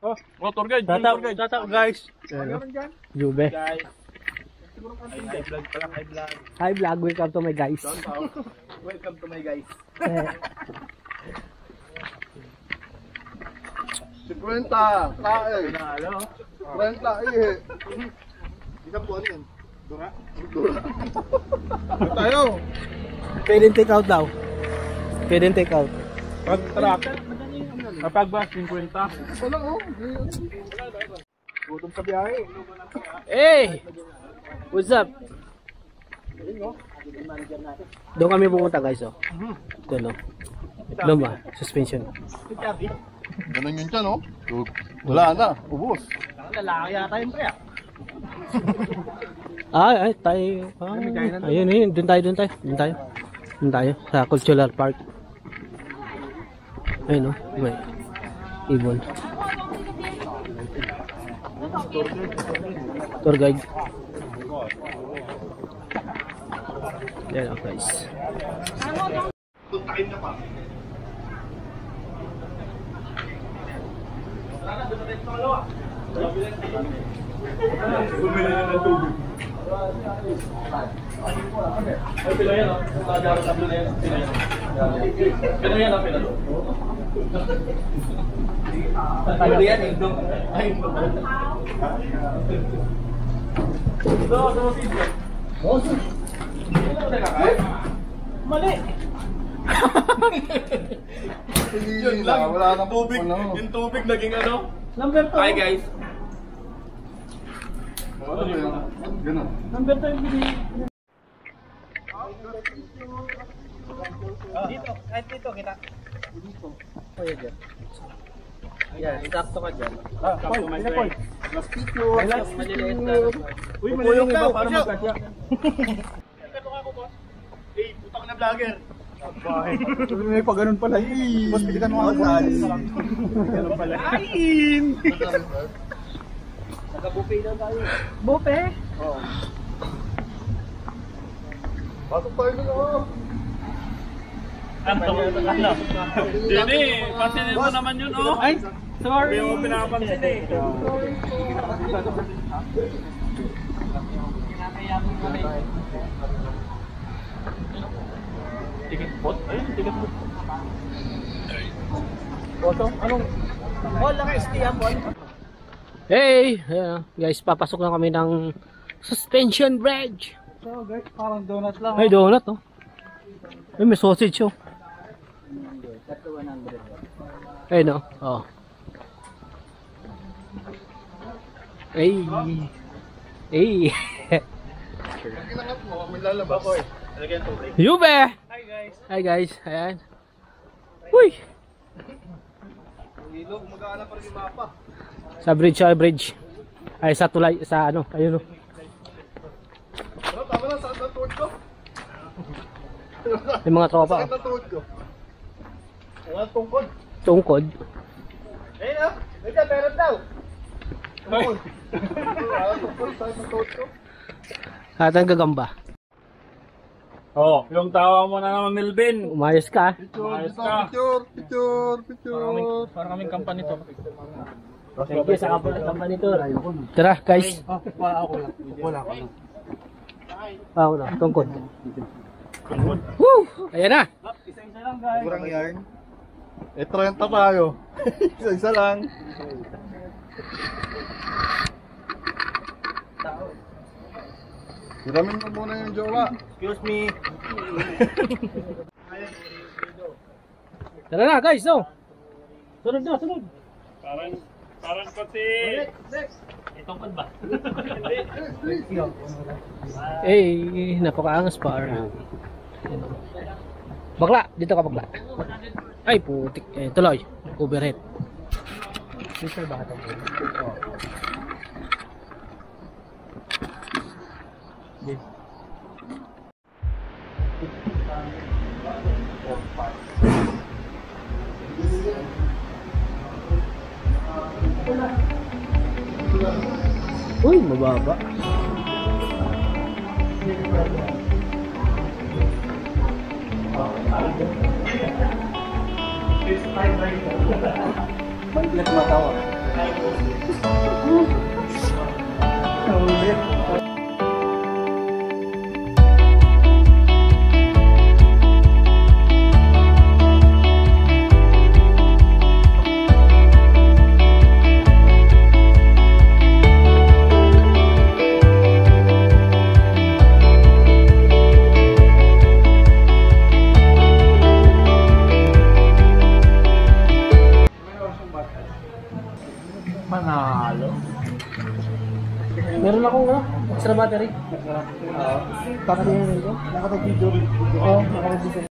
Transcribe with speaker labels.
Speaker 1: Tour guide.
Speaker 2: Tata, guys. Jube.
Speaker 1: Guys. High vlog pa lang, high vlog.
Speaker 2: Hi vlog, welcome to my guys.
Speaker 1: Welcome to my guys.
Speaker 3: 50 tae.
Speaker 1: Pinalo.
Speaker 3: 30 ihe. Isang buwan yan. Dura. Tayo.
Speaker 2: Pwede take out daw. Pwede take out.
Speaker 1: Pag truck. Kapag ba, 50.
Speaker 3: Wala oh. Gutom sa biyahe.
Speaker 2: Hey! What's up? Doon kami pumunta guys oh. Doon oh. Doon ba? Suspension.
Speaker 3: Ganun yun dyan oh. Wala na. Ubus.
Speaker 1: Lalaki yata yun pre.
Speaker 2: Ay, tayo. Ayun, doon tayo. Sa Cultural Park. Ayun oh. May ibon. Tour guide. Yan guys.
Speaker 3: Tuntakin na pa.
Speaker 1: Bumili na ng tubig. Ay, pila yan o. Tatlo na yan. Pila yan o, pila. Pila yan eh. Ay, mali.
Speaker 3: Yun lang. Wala na
Speaker 1: tubig. Yung tubig naging ano?
Speaker 2: Number 2.
Speaker 1: Hi guys.
Speaker 3: Ganun.
Speaker 2: Number 2 yung binili.
Speaker 1: Dito, kahit dito kita.
Speaker 2: Kuya dyan. Yan, sakto ka dyan.
Speaker 1: Paul, Paul.
Speaker 3: Last picture.
Speaker 2: Last
Speaker 1: Maliliit na.
Speaker 3: Uy, maliliit
Speaker 1: Iba
Speaker 3: daw.
Speaker 1: para magkasya.
Speaker 3: Putang na vlogger.
Speaker 1: May pa ganun pala.
Speaker 3: Boss, pilitan mo ako.
Speaker 1: Ganun pala. Kain!
Speaker 2: Naka-buffet daw tayo. Buffet?
Speaker 3: Oo. Pasok tayo na ako.
Speaker 1: Ano? Hindi, pansinin mo naman yun, oh.
Speaker 2: Ay, sorry.
Speaker 1: Hindi mo pinapansin eh. Ticket pot? Ayun, ticket pot. Boto? Anong?
Speaker 2: Ball lang STM ball. Hey, guys, papasok na kami ng suspension bridge.
Speaker 1: So guys, parang donut lang.
Speaker 2: Ay, donut oh. Ay, may sausage oh. Ay no. Oh. Ay. Ay.
Speaker 3: Kinangat mo, may lalabas.
Speaker 1: Lagyan tubig.
Speaker 2: Yube.
Speaker 1: Hi guys.
Speaker 2: Hi guys. Ayan. Uy.
Speaker 3: Ilog, mag-aala pa rin yung mapa.
Speaker 2: Sa bridge. Ay, sa tulay, sa ano, ayun oh.
Speaker 3: Ano, tama na, saan na tuhod ko?
Speaker 2: Yung mga tropa
Speaker 3: Saan na tuhod ko? Wala tungkod.
Speaker 2: Tungkod.
Speaker 3: Ayun ah, medyo meron daw. Tungkod. Wala tungkod, saan na tuhod ko?
Speaker 2: At ang gagamba.
Speaker 1: Oh, yung tawa mo na naman, Melvin.
Speaker 2: Umayos ka.
Speaker 1: Ayos ka.
Speaker 3: Picture.
Speaker 1: Parang kaming company to.
Speaker 2: Thank you sa company to. Tara, guys.
Speaker 3: Wala ka na.
Speaker 2: Ako na, tungkod. Woo! Ayan na.
Speaker 1: Isa-isa lang guys.
Speaker 3: Kurang yarn. 30 tayo. Isa lang. Hiramin mo muna yung jowa.
Speaker 1: Excuse me.
Speaker 2: Tara na, guys. Oh. Sunod na, sunod.
Speaker 1: Parang pati. Itong ba?
Speaker 2: Eh, napakaangas pa. Bakla, dito ka bakla. Ay, putik. Eh, tuloy. Overhead. Dito ba ito? Uy, mababa.
Speaker 3: Hindi na tumatawa. Ulit. Manalo.
Speaker 2: Meron akong extra battery.
Speaker 3: Nakapag-video. Oo, nakapag-video.